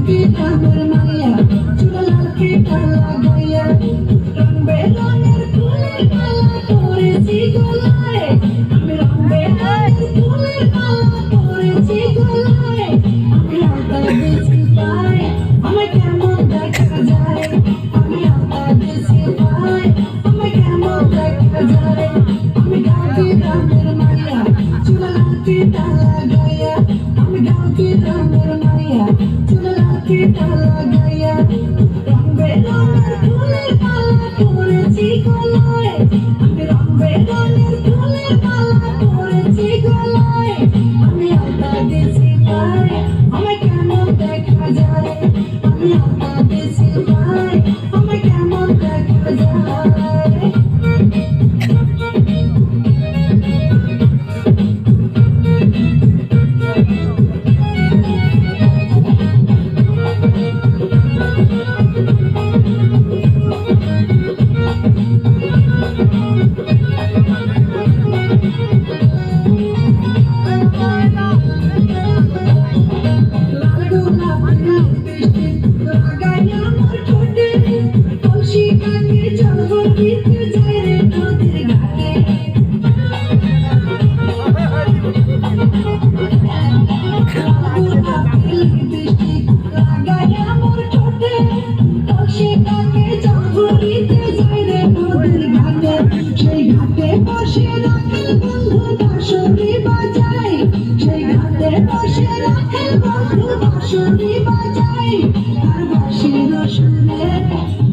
কি কামের মাইয়া চুল লাল কি কালা গাইয়া রং বেরঙের ফুলের মালা পরেছি গলায় আমি রং বেরঙের ফুলের মালা পরেছি গলায় আমি আলতা দিছি পায় আমায় কেমন দেখা যায় আমি আলতা দিছি পায় আমায় কেমন দেখা যায় আমি গাঁও কি কামের মাইয়া চুল লাল কি কালা গাইয়া আমি গাঁও কি কামের মাইয়া চুল লাল কি কালা গাইয়া রং বেরঙের ফুলের মালা পরেছি গলায় আমি রং বেরঙের ফুলের মালা পরেছি গলায় আমি আলতা দিছি পায় আমায় কেমন দেখা যায় আমি আলতা দিছি পায় আমায় কেমন দেখা যায় বসে রাখেন বন্ধু বাঁশরি বাজায় সেই ঘাটে বসে রাখেন বন্ধু বাঁশরি বাজায় তার বাঁশির সুরে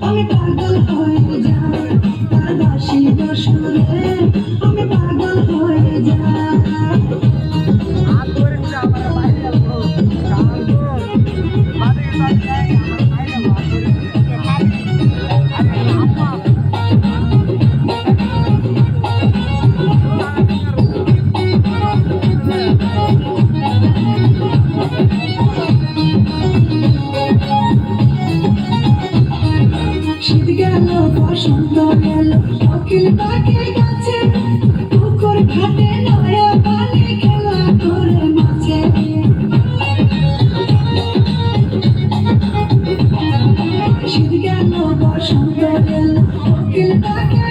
আমি পাগল হয়ে যাই তার বাঁশির সুরে আমি পাগল হয়ে যাই শীত গেল বসন্ত গেল কোকিল পাখি গাছে পুকুর ঘাটে নয়া পানি খেলা করে মাছে শীত গেল বসন্ত গেল কোকিল পাখি